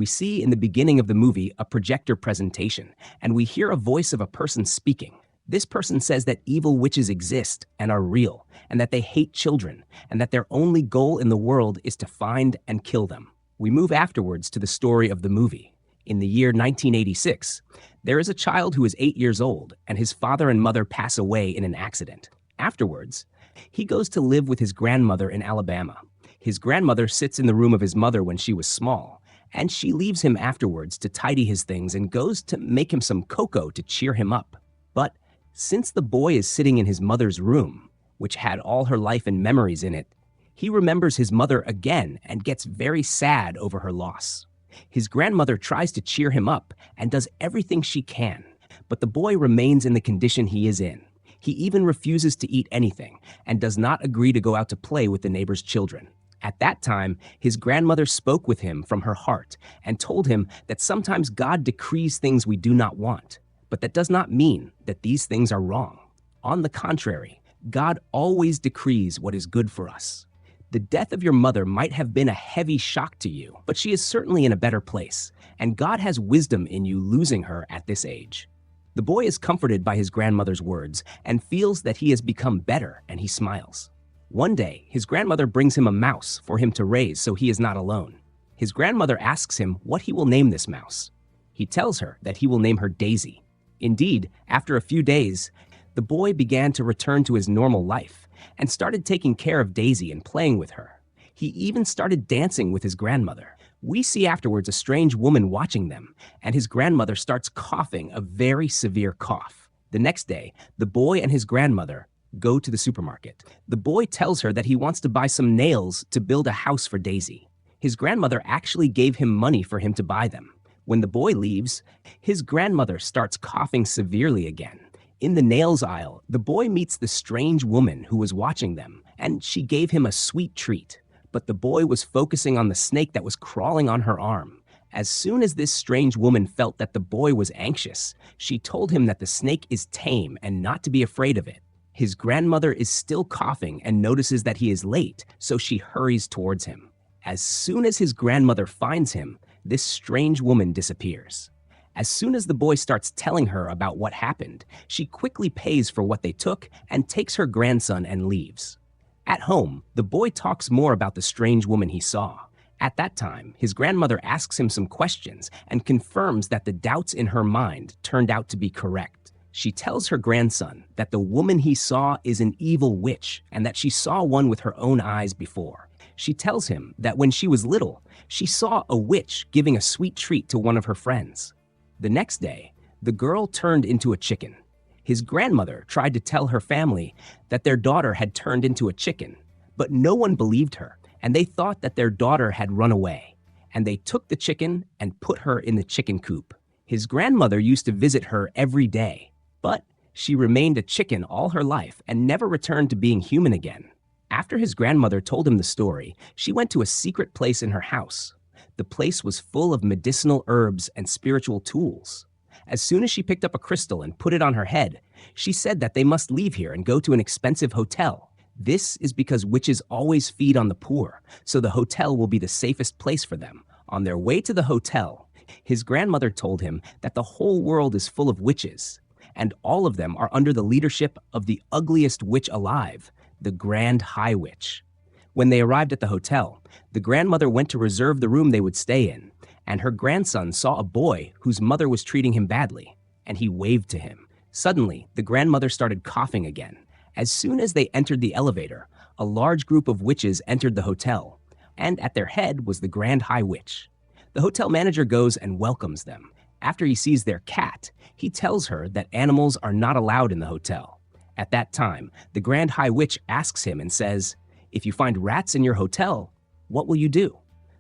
We see in the beginning of the movie a projector presentation, and we hear a voice of a person speaking. This person says that evil witches exist and are real, and that they hate children, and that their only goal in the world is to find and kill them. We move afterwards to the story of the movie. In the year 1986, there is a child who is 8 years old, and his father and mother pass away in an accident. Afterwards, he goes to live with his grandmother in Alabama. His grandmother sits in the room of his mother when she was small, and she leaves him afterwards to tidy his things and goes to make him some cocoa to cheer him up. But since the boy is sitting in his mother's room, which had all her life and memories in it, he remembers his mother again and gets very sad over her loss. His grandmother tries to cheer him up and does everything she can, but the boy remains in the condition he is in. He even refuses to eat anything and does not agree to go out to play with the neighbor's children. At that time, his grandmother spoke with him from her heart and told him that sometimes God decrees things we do not want, but that does not mean that these things are wrong. On the contrary, God always decrees what is good for us. The death of your mother might have been a heavy shock to you, but she is certainly in a better place, and God has wisdom in you losing her at this age. The boy is comforted by his grandmother's words and feels that he has become better, and he smiles. One day, his grandmother brings him a mouse for him to raise so he is not alone. His grandmother asks him what he will name this mouse. He tells her that he will name her Daisy. Indeed, after a few days, the boy began to return to his normal life and started taking care of Daisy and playing with her. He even started dancing with his grandmother. We see afterwards a strange woman watching them, and his grandmother starts coughing a very severe cough. The next day, the boy and his grandmother go to the supermarket. The boy tells her that he wants to buy some nails to build a house for Daisy. His grandmother actually gave him money for him to buy them. When the boy leaves, his grandmother starts coughing severely again. In the nails aisle, the boy meets the strange woman who was watching them, and she gave him a sweet treat. But the boy was focusing on the snake that was crawling on her arm. As soon as this strange woman felt that the boy was anxious, she told him that the snake is tame and not to be afraid of it. His grandmother is still coughing and notices that he is late, so she hurries towards him. As soon as his grandmother finds him, this strange woman disappears. As soon as the boy starts telling her about what happened, she quickly pays for what they took and takes her grandson and leaves. At home, the boy talks more about the strange woman he saw. At that time, his grandmother asks him some questions and confirms that the doubts in her mind turned out to be correct. She tells her grandson that the woman he saw is an evil witch and that she saw one with her own eyes before. She tells him that when she was little, she saw a witch giving a sweet treat to one of her friends. The next day, the girl turned into a chicken. His grandmother tried to tell her family that their daughter had turned into a chicken, but no one believed her, and they thought that their daughter had run away. And they took the chicken and put her in the chicken coop. His grandmother used to visit her every day, but she remained a chicken all her life and never returned to being human again. After his grandmother told him the story, she went to a secret place in her house. The place was full of medicinal herbs and spiritual tools. As soon as she picked up a crystal and put it on her head, she said that they must leave here and go to an expensive hotel. This is because witches always feed on the poor, so the hotel will be the safest place for them. On their way to the hotel, his grandmother told him that the whole world is full of witches, and all of them are under the leadership of the ugliest witch alive, the Grand High Witch. When they arrived at the hotel, the grandmother went to reserve the room they would stay in, and her grandson saw a boy whose mother was treating him badly, and he waved to him. Suddenly, the grandmother started coughing again. As soon as they entered the elevator, a large group of witches entered the hotel, and at their head was the Grand High Witch. The hotel manager goes and welcomes them. After he sees their cat, he tells her that animals are not allowed in the hotel. At that time, the Grand High Witch asks him and says, "If you find rats in your hotel, what will you do?"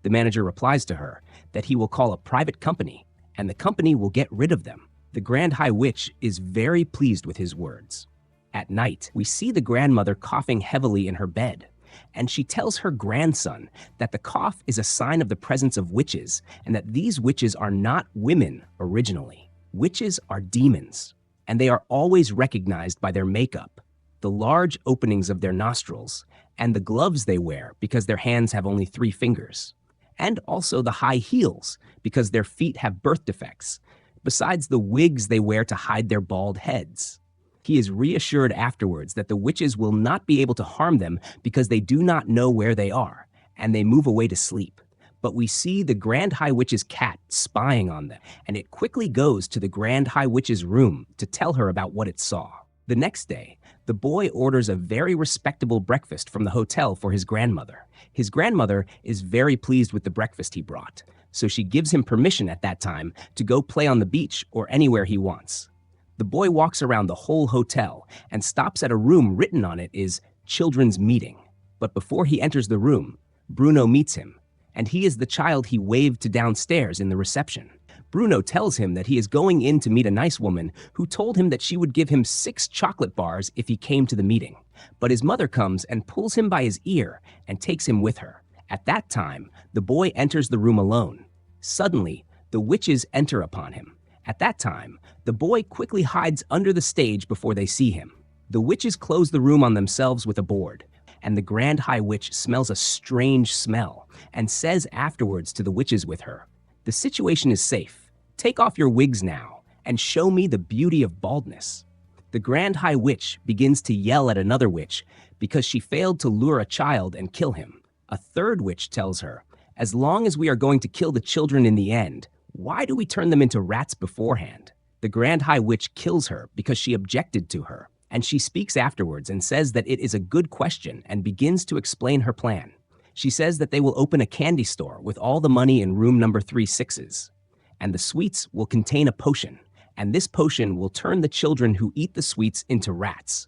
The manager replies to her that he will call a private company, and the company will get rid of them. The Grand High Witch is very pleased with his words. At night, we see the grandmother coughing heavily in her bed, and she tells her grandson that the cough is a sign of the presence of witches, and that these witches are not women originally. Witches are demons, and they are always recognized by their makeup, the large openings of their nostrils, and the gloves they wear because their hands have only 3 fingers. and also the high heels, because their feet have birth defects, besides the wigs they wear to hide their bald heads. He is reassured afterwards that the witches will not be able to harm them because they do not know where they are, and they move away to sleep. But we see the Grand High Witch's cat spying on them, and it quickly goes to the Grand High Witch's room to tell her about what it saw. The next day, the boy orders a very respectable breakfast from the hotel for his grandmother. His grandmother is very pleased with the breakfast he brought, so she gives him permission at that time to go play on the beach or anywhere he wants. The boy walks around the whole hotel and stops at a room written on it is Children's Meeting. But before he enters the room, Bruno meets him, and he is the child he waved to downstairs in the reception. Bruno tells him that he is going in to meet a nice woman who told him that she would give him 6 chocolate bars if he came to the meeting. But his mother comes and pulls him by his ear and takes him with her. At that time, the boy enters the room alone. Suddenly, the witches enter upon him. At that time, the boy quickly hides under the stage before they see him. The witches close the room on themselves with a board, and the Grand High Witch smells a strange smell and says afterwards to the witches with her, "The situation is safe. Take off your wigs now and show me the beauty of baldness." The Grand High Witch begins to yell at another witch because she failed to lure a child and kill him. A third witch tells her, "As long as we are going to kill the children in the end, why do we turn them into rats beforehand?" The Grand High Witch kills her because she objected to her, and she speaks afterwards and says that it is a good question and begins to explain her plan. She says that they will open a candy store with all the money in room number 36's, and the sweets will contain a potion, and this potion will turn the children who eat the sweets into rats.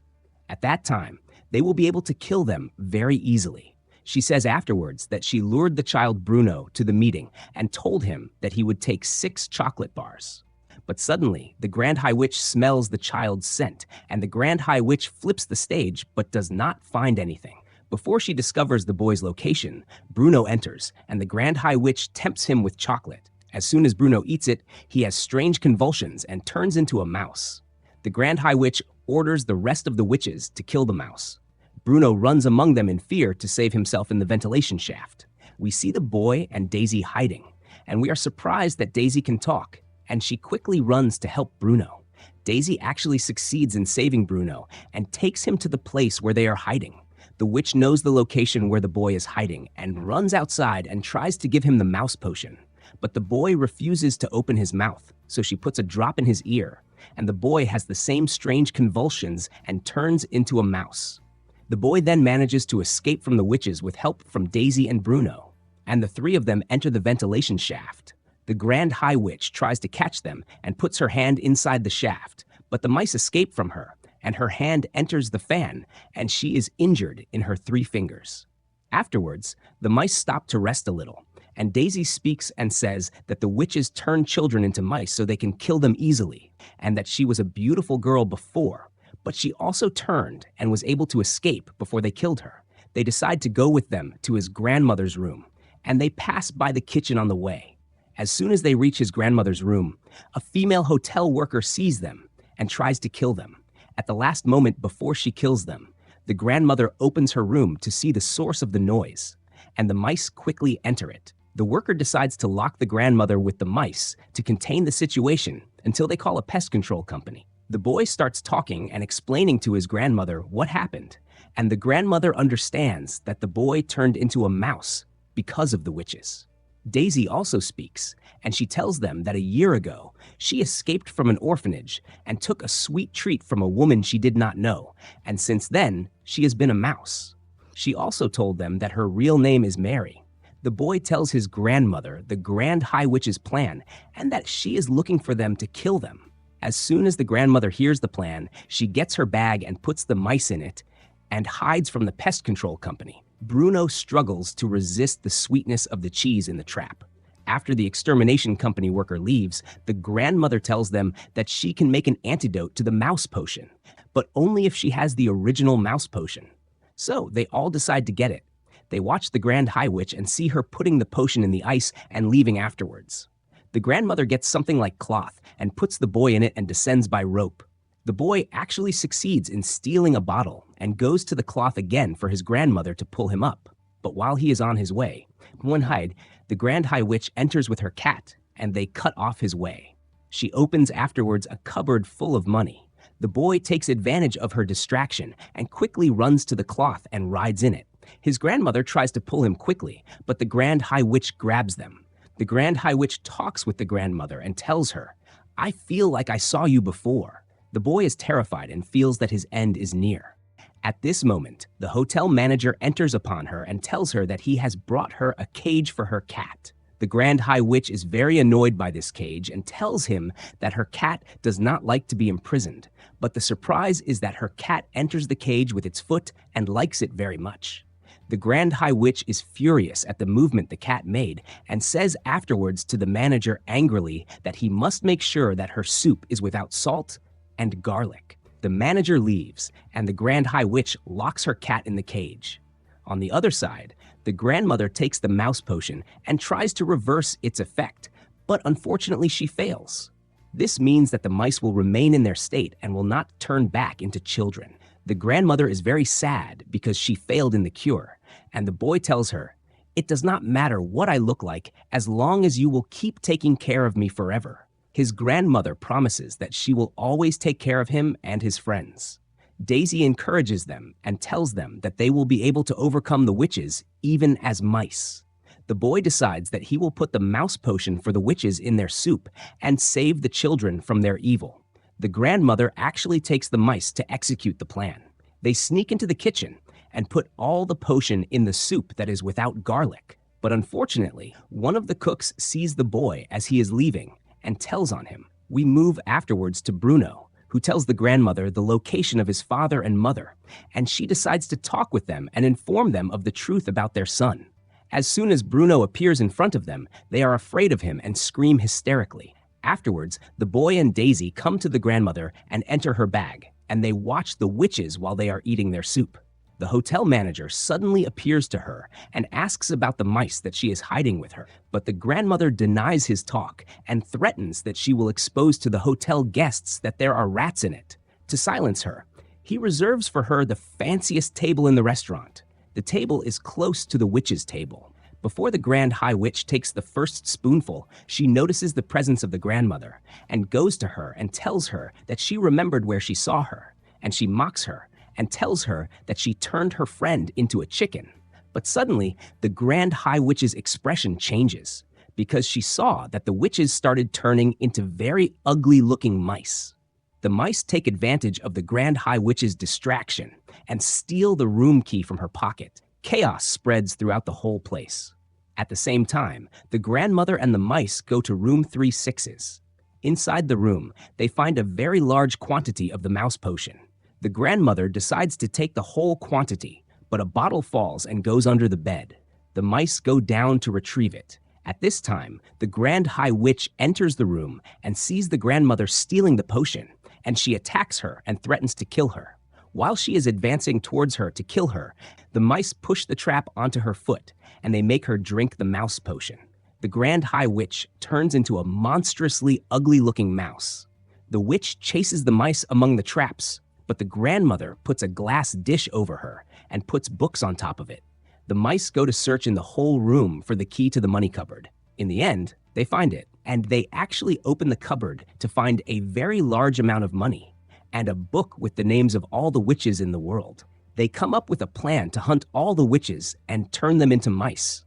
At that time, they will be able to kill them very easily. She says afterwards that she lured the child Bruno to the meeting and told him that he would take 6 chocolate bars. But suddenly, the Grand High Witch smells the child's scent, and the Grand High Witch flips the stage but does not find anything. Before she discovers the boy's location, Bruno enters, and the Grand High Witch tempts him with chocolate. As soon as Bruno eats it, he has strange convulsions and turns into a mouse. The Grand High Witch orders the rest of the witches to kill the mouse. Bruno runs among them in fear to save himself in the ventilation shaft. We see the boy and Daisy hiding, and we are surprised that Daisy can talk, and she quickly runs to help Bruno. Daisy actually succeeds in saving Bruno and takes him to the place where they are hiding. The witch knows the location where the boy is hiding and runs outside and tries to give him the mouse potion. But the boy refuses to open his mouth, so she puts a drop in his ear, and the boy has the same strange convulsions and turns into a mouse. The boy then manages to escape from the witches with help from Daisy and Bruno, and the 3 of them enter the ventilation shaft. The Grand High Witch tries to catch them and puts her hand inside the shaft, but the mice escape from her, and her hand enters the fan, and she is injured in her 3 fingers. Afterwards, the mice stop to rest a little, and Daisy speaks and says that the witches turn children into mice so they can kill them easily, and that she was a beautiful girl before, but she also turned and was able to escape before they killed her. They decide to go with them to his grandmother's room, and they pass by the kitchen on the way. As soon as they reach his grandmother's room, a female hotel worker sees them and tries to kill them. At the last moment before she kills them, the grandmother opens her room to see the source of the noise, and the mice quickly enter it. The worker decides to lock the grandmother with the mice to contain the situation until they call a pest control company. The boy starts talking and explaining to his grandmother what happened, and the grandmother understands that the boy turned into a mouse because of the witches. Daisy also speaks, and she tells them that a year ago, she escaped from an orphanage and took a sweet treat from a woman she did not know, and since then, she has been a mouse. She also told them that her real name is Mary. The boy tells his grandmother the Grand High Witch's plan and that she is looking for them to kill them. As soon as the grandmother hears the plan, she gets her bag and puts the mice in it and hides from the pest control company. Bruno struggles to resist the sweetness of the cheese in the trap. After the extermination company worker leaves, the grandmother tells them that she can make an antidote to the mouse potion, but only if she has the original mouse potion. So they all decide to get it. They watch the Grand High Witch and see her putting the potion in the ice and leaving afterwards. The grandmother gets something like cloth and puts the boy in it and descends by rope. The boy actually succeeds in stealing a bottle and goes to the cloth again for his grandmother to pull him up. but while he is on his way, one hide, the Grand High Witch enters with her cat, and they cut off his way. She opens afterwards a cupboard full of money. The boy takes advantage of her distraction and quickly runs to the cloth and rides in it. His grandmother tries to pull him quickly, but the Grand High Witch grabs them. The Grand High Witch talks with the grandmother and tells her, "I feel like I saw you before." The boy is terrified and feels that his end is near. At this moment, the hotel manager enters upon her and tells her that he has brought her a cage for her cat. The Grand High Witch is very annoyed by this cage and tells him that her cat does not like to be imprisoned, but the surprise is that her cat enters the cage with its foot and likes it very much. The Grand High Witch is furious at the movement the cat made and says afterwards to the manager angrily that he must make sure that her soup is without salt and garlic. The manager leaves, and the Grand High Witch locks her cat in the cage. On the other side, the grandmother takes the mouse potion and tries to reverse its effect, but unfortunately she fails. This means that the mice will remain in their state and will not turn back into children. The grandmother is very sad because she failed in the cure, and the boy tells her, "It does not matter what I look like as long as you will keep taking care of me forever." His grandmother promises that she will always take care of him and his friends. Daisy encourages them and tells them that they will be able to overcome the witches even as mice. The boy decides that he will put the mouse potion for the witches in their soup and save the children from their evil. The grandmother actually takes the mice to execute the plan. They sneak into the kitchen and put all the potion in the soup that is without garlic. But unfortunately, one of the cooks sees the boy as he is leaving and tells on him. We move afterwards to Bruno, who tells the grandmother the location of his father and mother, and she decides to talk with them and inform them of the truth about their son. As soon as Bruno appears in front of them, they are afraid of him and scream hysterically. Afterwards, the boy and Daisy come to the grandmother and enter her bag, and they watch the witches while they are eating their soup. The hotel manager suddenly appears to her and asks about the mice that she is hiding with her, but the grandmother denies his talk and threatens that she will expose to the hotel guests that there are rats in it. To silence her, he reserves for her the fanciest table in the restaurant. The table is close to the witch's table. Before the Grand High Witch takes the first spoonful, she notices the presence of the grandmother and goes to her and tells her that she remembered where she saw her, and she mocks her and tells her that she turned her friend into a chicken. But suddenly, the Grand High Witch's expression changes because she saw that the witches started turning into very ugly-looking mice. The mice take advantage of the Grand High Witch's distraction and steal the room key from her pocket. Chaos spreads throughout the whole place. At the same time, the grandmother and the mice go to room 36's. Inside the room, they find a very large quantity of the mouse potion. The grandmother decides to take the whole quantity, but a bottle falls and goes under the bed. The mice go down to retrieve it. At this time, the Grand High Witch enters the room and sees the grandmother stealing the potion, and she attacks her and threatens to kill her. While she is advancing towards her to kill her, the mice push the trap onto her foot, and they make her drink the mouse potion. The Grand High Witch turns into a monstrously ugly-looking mouse. The witch chases the mice among the traps, but the grandmother puts a glass dish over her and puts books on top of it. The mice go to search in the whole room for the key to the money cupboard. In the end, they find it, and they actually open the cupboard to find a very large amount of money and a book with the names of all the witches in the world. They come up with a plan to hunt all the witches and turn them into mice.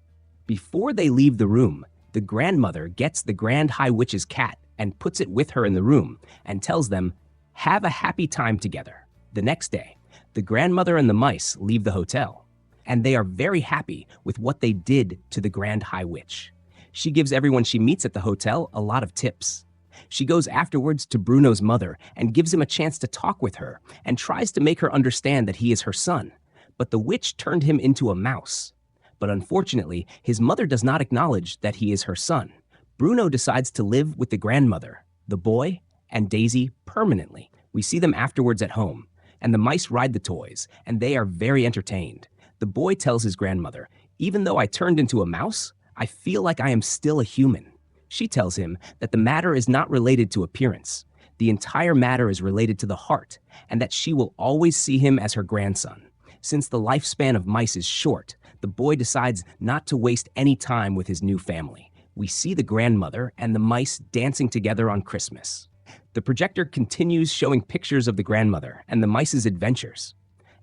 Before they leave the room, the grandmother gets the Grand High Witch's cat and puts it with her in the room and tells them, "Have a happy time together." The next day, the grandmother and the mice leave the hotel, and they are very happy with what they did to the Grand High Witch. She gives everyone she meets at the hotel a lot of tips. She goes afterwards to Bruno's mother and gives him a chance to talk with her and tries to make her understand that he is her son. But the witch turned him into a mouse. But unfortunately, his mother does not acknowledge that he is her son. Bruno decides to live with the grandmother, the boy, and Daisy permanently. We see them afterwards at home, and the mice ride the toys, and they are very entertained. The boy tells his grandmother, "Even though I turned into a mouse, I feel like I am still a human." She tells him that the matter is not related to appearance. The entire matter is related to the heart, and that she will always see him as her grandson. Since the lifespan of mice is short, the boy decides not to waste any time with his new family. We see the grandmother and the mice dancing together on Christmas. The projector continues showing pictures of the grandmother and the mice's adventures,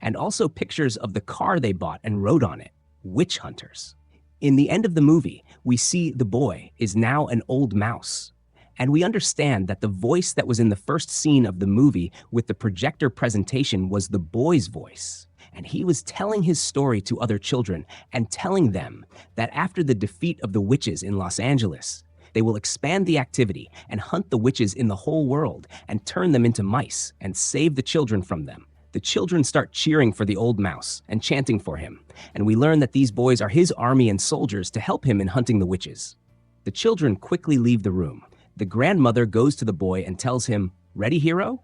and also pictures of the car they bought and rode on it, witch hunters. In the end of the movie, we see the boy is now an old mouse. And we understand that the voice that was in the first scene of the movie with the projector presentation was the boy's voice. And he was telling his story to other children and telling them that after the defeat of the witches in Los Angeles, they will expand the activity and hunt the witches in the whole world and turn them into mice and save the children from them. The children start cheering for the old mouse and chanting for him, and we learn that these boys are his army and soldiers to help him in hunting the witches. The children quickly leave the room. The grandmother goes to the boy and tells him, "Ready, hero?"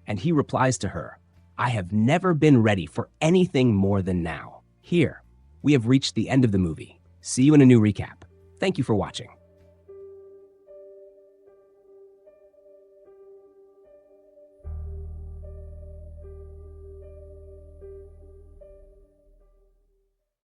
And he replies to her, "I have never been ready for anything more than now." Here, we have reached the end of the movie. See you in a new recap. Thank you for watching.